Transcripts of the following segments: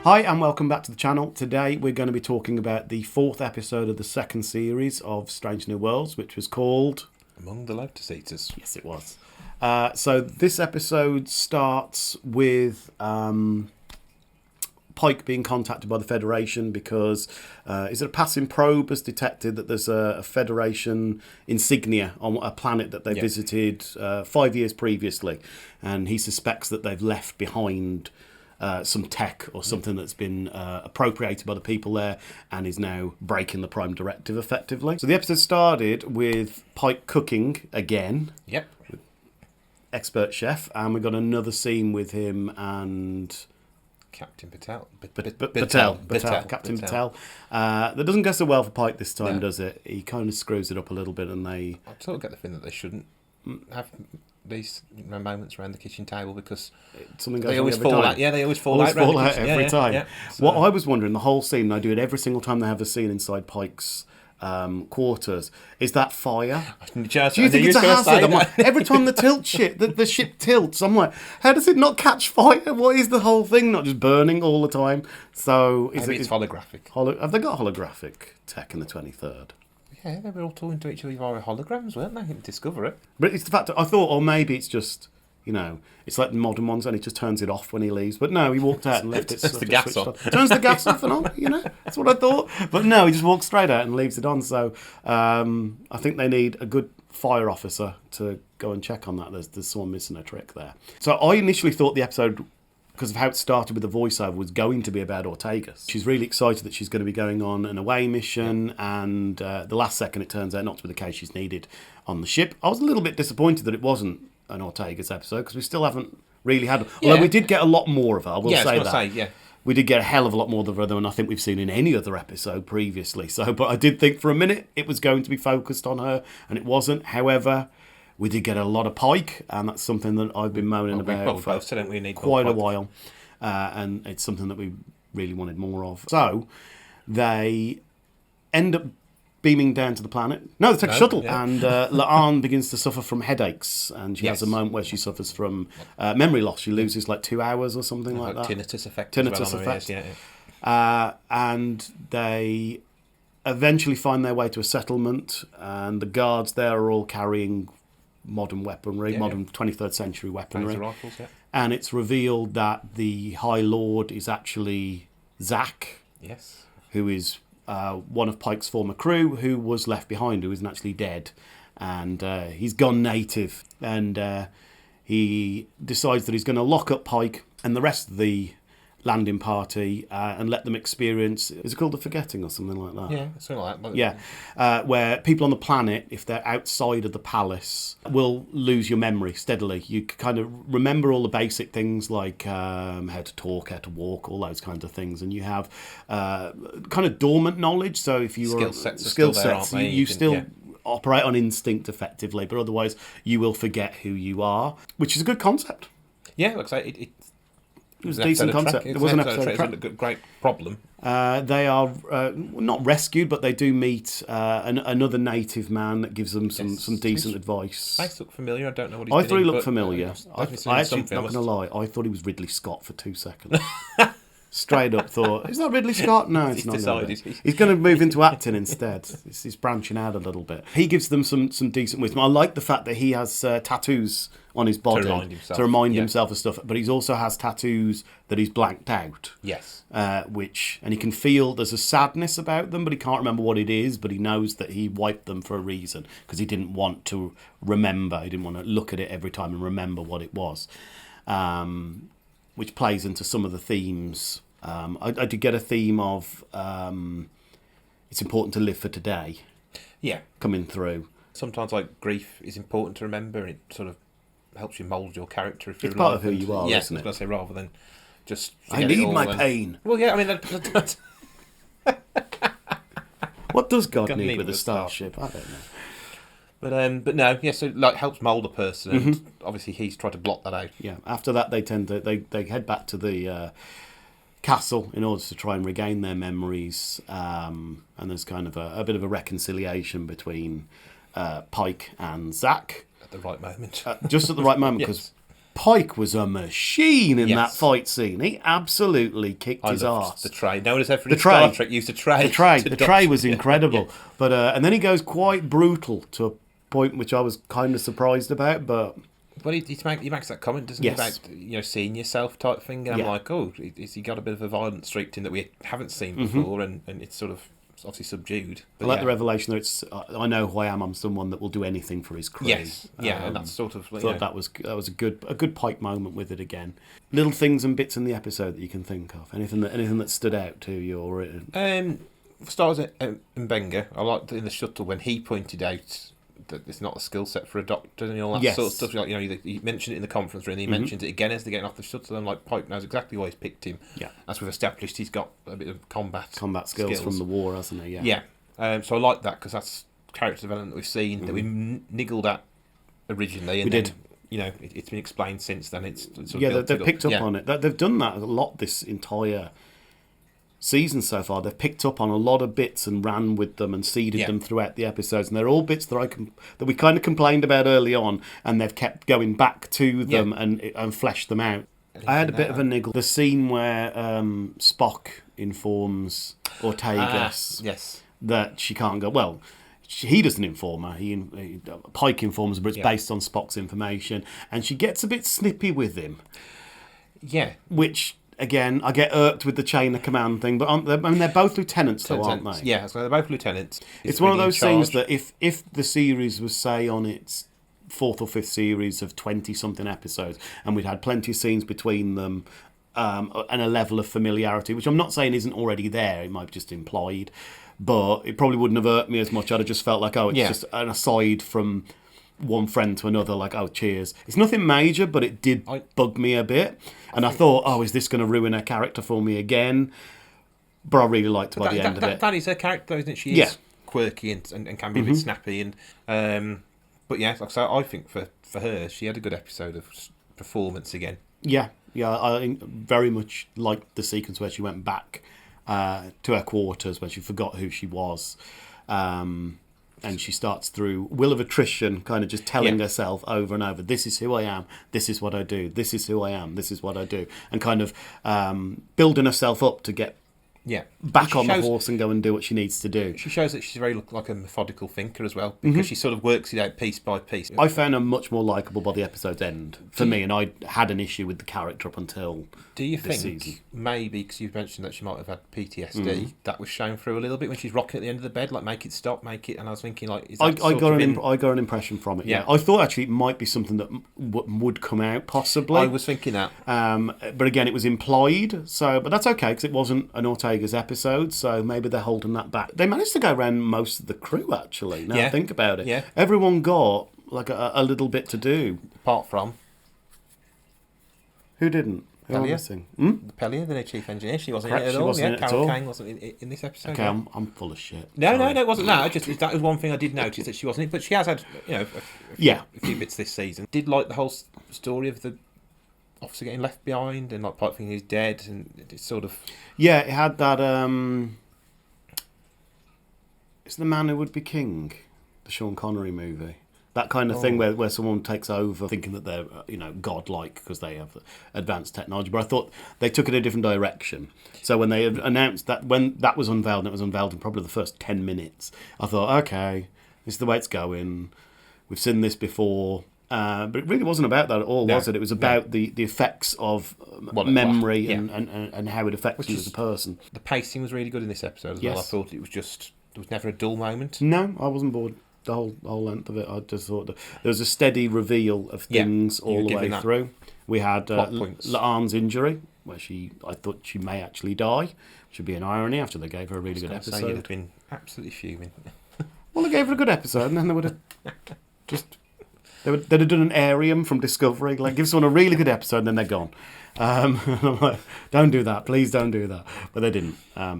Hi and welcome back to the channel. Today we're going to be talking about the fourth episode of the second series of Strange New Worlds, which was called Among the Lotus Eaters. Yes, it was. So this episode starts with Pike being contacted by the Federation because is it a passing probe has detected that there's a Federation insignia on a planet that they visited 5 years previously, and he suspects that they've left behind some tech or something that's been appropriated by the people there and is now breaking the Prime Directive effectively. So the episode started with Pike cooking again. Yep. Expert chef, and we got another scene with him and Captain Patel. Captain Patel. That doesn't go so well for Pike this time, does it? He kind of screws it up a little bit, and I sort of get the feeling that they shouldn't have these moments around the kitchen table because something goes they always every fall time. out. Yeah, they always fall out every time. Yeah. So, what I was wondering, the whole scene, and I do it every single time they have a scene inside Pike's quarters, is that fire? Do you think it's a hazard? I'm like, every time the ship tilts, I'm like, how does it not catch fire? What is the whole thing not just burning all the time? So maybe it's holographic. Have they got holographic tech in the 23rd? Yeah, they were all talking to each other via holograms, weren't they? In Discovery. But it's the fact that I thought, or maybe it's just, it's like the modern ones and he just turns it off when he leaves. But no, he walked out and left it. Turns the gas on. Turns the gas off and on, That's what I thought. But no, he just walks straight out and leaves it on. So I think they need a good fire officer to go and check on that. There's someone missing a trick there. So I initially thought the episode, because of how it started with the voiceover, was going to be about Ortegas. She's really excited that she's going to be going on an away mission, and the last second it turns out not to be the case. She's needed on the ship. I was a little bit disappointed that it wasn't an Ortegas episode, because we still haven't really had... Although we did get a lot more of her, I will say that. We did get a hell of a lot more of her than I think we've seen in any other episode previously. But I did think for a minute it was going to be focused on her, and it wasn't. However, we did get a lot of Pike, and that's something that I've been moaning about for quite a while. And it's something that we really wanted more of. So they end up beaming down to the planet. No, they take a shuttle, and La'an begins to suffer from headaches, and she has a moment where she suffers from memory loss. She loses like 2 hours or something like that. Tinnitus effect. And they eventually find their way to a settlement, and the guards there are all carrying modern weaponry, modern 23rd century weaponry. Rifles, and it's revealed that the High Lord is actually Zach, who is one of Pike's former crew, who was left behind, who isn't actually dead. And he's gone native, and he decides that he's going to lock up Pike and the rest of the landing party and let them experience, is it called the forgetting or something like that? Yeah, something like that. Where people on the planet, if they're outside of the palace, will lose your memory steadily. You kind of remember all the basic things like how to talk, how to walk, all those kinds of things, and you have kind of dormant knowledge. So if you skill sets, you still operate on instinct effectively, but otherwise you will forget who you are, which is a good concept. Yeah, like I say, it was a decent concept. It was an episode of Trek. It's a great problem. They are not rescued, but they do meet another native man that gives them some decent advice. Face looked familiar. I don't know what I thought he looked familiar. I actually, not going to lie, I thought he was Ridley Scott for 2 seconds. Straight up thought, is that Ridley Scott? No, it's not. He's going to move into acting instead. He's branching out a little bit. He gives them some decent wisdom. I like the fact that he has tattoos on his body to remind himself of stuff, but he also has tattoos that he's blanked out. Yes. And he can feel there's a sadness about them, but he can't remember what it is, but he knows that he wiped them for a reason, because he didn't want to remember. He didn't want to look at it every time and remember what it was, which plays into some of the themes. I did get a theme of it's important to live for today. Yeah. Coming through. Sometimes grief is important to remember, and it sort of helps you mould your character if you're alive. It's part of who you are, isn't it? I was going to say, rather than just I need my pain. Well, yeah, I mean... That's what does God need with a starship? I don't know. But no, so helps mould a person, and obviously he's tried to block that out. Yeah. After that, they head back to the castle in order to try and regain their memories, and there's kind of a bit of a reconciliation between Pike and Zach at the right moment. Just at the right moment, because Pike was a machine in Yes. that fight scene. He absolutely kicked his loved arse. the tray. No one has ever The in Star tray. Trek used a tray. The tray, to the dodge. tray was Yeah, incredible. yeah. But and then he goes quite brutal to a point which I was kind of surprised about. But Well, he makes that comment, doesn't Yes. he, about seeing yourself type thing, and Yeah. I'm like, oh, has he got a bit of a violent streak to him that we haven't seen Mm-hmm. before, and it's sort of obviously subdued. But I like the revelation that it's I know who I am. I'm someone that will do anything for his crew. Yes, yeah, and that's sort of. Thought that was a good Pike moment with it again. Little things and bits in the episode that you can think of. Anything that stood out to you or For starters, Mbenga, I liked in the shuttle when he pointed out that it's not a skill set for a doctor and all that Yes. sort of stuff. Like, he mentioned it in the conference room, and he mentions it again as they're getting off the shuttle. I'm like, Pike knows exactly why he's picked him. Yeah. As we've established, he's got a bit of combat skills from the war, hasn't he? Yeah. So I like that because that's character development that we've seen that we niggled at originally, and We then, did. it's been explained since then. It's sort of Yeah, built they've picked up Yeah. on it. They've done that a lot this entire season so far. They've picked up on a lot of bits and ran with them and seeded Yeah. them throughout the episodes, and they're all bits that that we kind of complained about early on, and they've kept going back to them and fleshed them out. I had a bit of a niggle. The scene where Spock informs Ortegas Yes. that she can't go. Well, he doesn't inform her. Pike informs her, but it's based on Spock's information, and she gets a bit snippy with him. Yeah. Which, again, I get irked with the chain of command thing, but they're both lieutenants, though, aren't they? Yeah, so they're both lieutenants. It's one of really those things that if the series was, say, on its fourth or fifth series of 20-something episodes, and we'd had plenty of scenes between them, and a level of familiarity, which I'm not saying isn't already there, it might be just implied, but it probably wouldn't have hurt me as much. I'd have just felt like, it's just an aside from one friend to another, like, oh, cheers. It's nothing major, but it did bug me a bit. And I thought, is this going to ruin her character for me again? But I really liked by the end of it. That is her character, though, isn't it? She is quirky and can be a bit snappy. And but yeah, like I say, I think for her, she had a good episode of performance again. Yeah, I very much liked the sequence where she went back to her quarters when she forgot who she was. And she starts through will of attrition, kind of just telling herself over and over, this is who I am, this is what I do, this is who I am, this is what I do. And kind of building herself up to get back on the horse and go and do what she needs to do. She shows that she's very like a methodical thinker as well, because she sort of works it out piece by piece. I found her much more likeable by the episode's end for me, and I had an issue with the character up until Do you this think season. maybe, because you've mentioned that she might have had PTSD, that was shown through a little bit when she's rocking at the end of the bed, like make it stop, make it, and I was thinking like, is that I sort got of I got an impression from it. Yeah, I thought actually it might be something that would come out possibly. I was thinking that. But again, it was implied. So, but that's okay because it wasn't an Ortega's episode. So maybe they're holding that back. They managed to go around most of the crew actually. Now I think about it, everyone got like a little bit to do. Apart from who didn't? Who am I missing? Pellier, the new chief engineer, she wasn't Correct, in it at she all. wasn't in it at Carol all. Kane wasn't in this episode. Okay, I'm full of shit. No, it wasn't that. That was one thing I did notice that she wasn't in. But she has had, a few bits this season. Did like the whole story of the officer getting left behind and like Pike thinking he's dead, and it's sort of it had that. It's The Man Who Would Be King, the Sean Connery movie. That kind of thing where someone takes over thinking that they're godlike because they have advanced technology. But I thought they took it a different direction. So when they announced that, when that was unveiled, and it was unveiled in probably the first 10 minutes, I thought, okay, this is the way it's going. We've seen this before. But it really wasn't about that at all, was it? It was about the effects of memory and how it affects you as a person. The pacing was really good in this episode as well. I thought it was just, there was never a dull moment. No, I wasn't bored. The whole length of it, I just thought there was a steady reveal of things all the way through. We had La'an's injury, where I thought she may actually die, which would be an irony after they gave her a really good episode. You'd have been absolutely fuming. Well, they gave her a good episode, and then they would have just they'd have done an Arium from Discovery, like give someone a really good episode, and then they're gone. And I'm like, don't do that, please don't do that. But they didn't,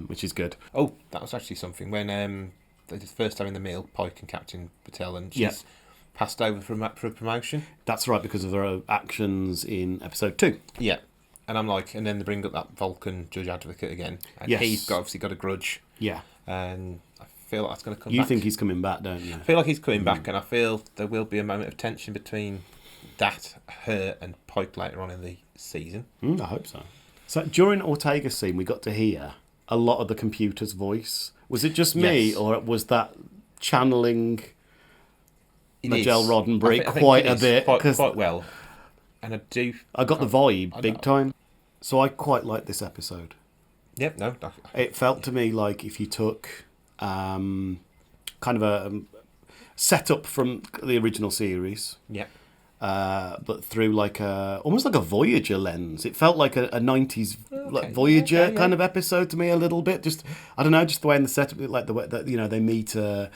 which is good. Oh, that was actually something when. They did first having the meal, Pike and Captain Patel, and she's passed over for a promotion. That's right, because of her actions in episode 2. Yeah, and I'm like, and then they bring up that Vulcan judge advocate again, and he's obviously got a grudge. Yeah, and I feel like that's going to come back. You think he's coming back, don't you? I feel like he's coming back, and I feel there will be a moment of tension between that, her and Pike later on in the season. I hope so. So during Ortega's scene, we got to hear a lot of the computer's voice. Was it just me, Yes. or was that channeling Nigel is. Roddenberry I think quite it a is, bit? quite well. And I got the vibe big time. So I quite liked this episode. Yep, no. It felt to me like if you took kind of a setup from the original series, Yeah. but through like almost like a Voyager lens. It felt like a 90s like Voyager kind of episode to me a little bit. Just I don't know, just the way in the setup, like the way that they meet a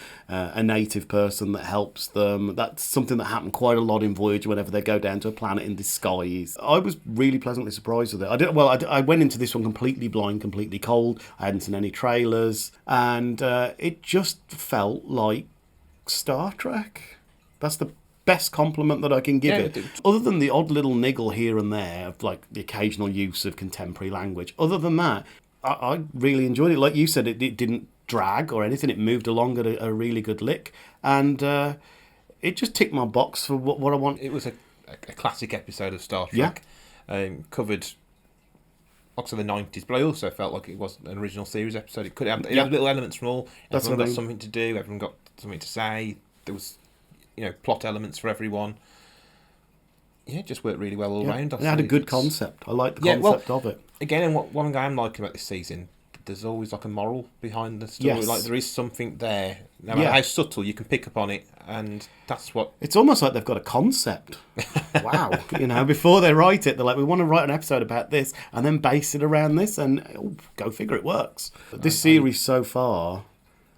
native person that helps them. That's something that happened quite a lot in Voyager whenever they go down to a planet in disguise. I was really pleasantly surprised with it. I went into this one completely blind, completely cold. I hadn't seen any trailers, and it just felt like Star Trek. That's the best compliment that I can give it. Other than the odd little niggle here and there of like the occasional use of contemporary language, other than that, I really enjoyed it. Like you said, it didn't drag or anything. It moved along at a really good lick, and it just ticked my box for what I want. It was a classic episode of Star Trek. Covered obviously the 90s, but I also felt like it was an original series episode. It could have little elements from all. Everyone got something to do. Everyone got something to say. There was plot elements for everyone. Yeah, it just worked really well all round. It had a good concept. I like the concept of it. Again, and one thing I am liking about this season, there's always like a moral behind the story. Yes. Like there is something there. No matter how subtle, you can pick up on it, and that's what... It's almost like they've got a concept. Wow. Before they write it, they're like, we want to write an episode about this, and then base it around this, and go figure, it works. But this series so far...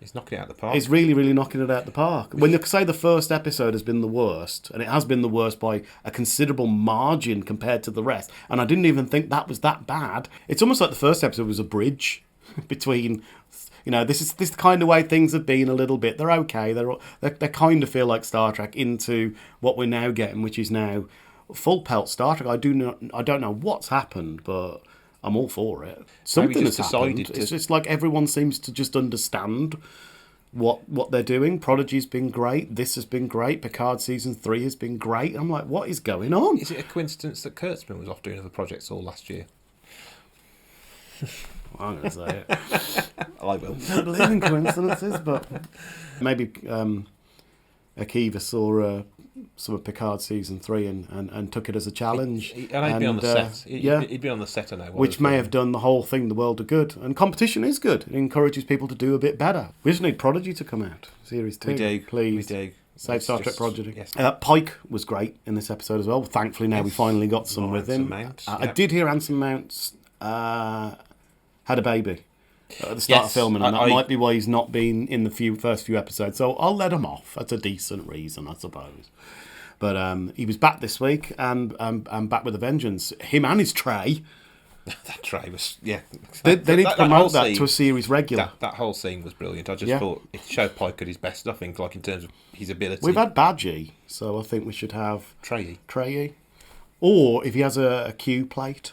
He's knocking it out of the park. He's really, really knocking it out of the park. When you say the first episode has been the worst, and it has been the worst by a considerable margin compared to the rest, and I didn't even think that was that bad. It's almost like the first episode was a bridge between, this is the kind of way things have been a little bit. They're okay. They kind of feel like Star Trek into what we're now getting, which is now full pelt Star Trek. I don't know what's happened, but I'm all for it. Something has happened. It's just like everyone seems to just understand what they're doing. Prodigy's been great. This has been great. Picard season 3 has been great. I'm like, what is going on? Is it a coincidence that Kurtzman was off doing other projects all last year? I'm going to say it. I will. I believe in coincidences, but maybe Akiva saw some of Picard season 3 and took it as a challenge. He'd been on the set. He'd been on the set, I know. Which may have done the whole thing, the world of good. And competition is good. It encourages people to do a bit better. We just need Prodigy to come out. Series 2. We do. Please. We do. Save Star Trek Prodigy. Yes. Pike was great in this episode as well. Thankfully, now we finally got some with him. Mount, I did hear Anson Mount had a baby at the start of filming, and that might be why he's not been in the first few episodes. So I'll let him off. That's a decent reason, I suppose. But he was back this week and back with a vengeance. Him and his Trey. That Trey was, They need to promote that to a series regular. That whole scene was brilliant. I just thought it showed Pike at his best, I think, like in terms of his ability. We've had Badgie, so I think we should have Trey. Or if he has a Q plate,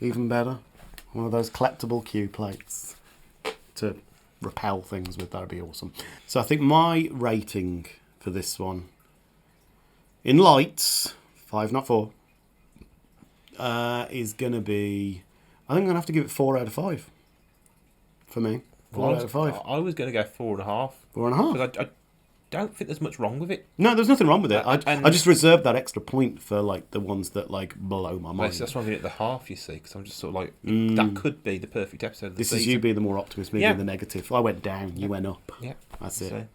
even better. One of those collectible Q plates to repel things with. That would be awesome. So I think my rating for this one, in lights, 5 not 4, is going to be... I think I'm going to have to give it 4 out of 5. For me. 4 out of 5. I was going to go 4.5. 4.5? Because I don't think there's much wrong with it. No, there's nothing wrong with it. I just reserved that extra point for like the ones that like blow my mind. That's why I'm at the half, you see, because I'm just sort of like, that could be the perfect episode of the season. This is you being the more optimist, me being the negative. I went down, you went up. Yeah. That's it.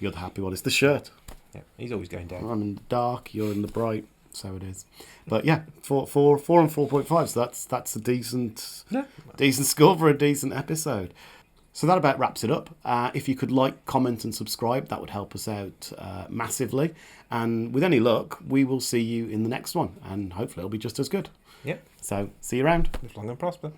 You're the happy one. It's the shirt. Yeah, he's always going down. I'm in the dark, you're in the bright. So it is. But yeah, 4 and 4.5. So that's a decent score for a decent episode. So that about wraps it up. If you could like, comment and subscribe, that would help us out massively. And with any luck, we will see you in the next one. And hopefully it'll be just as good. Yep. So see you around. Live long and prosper.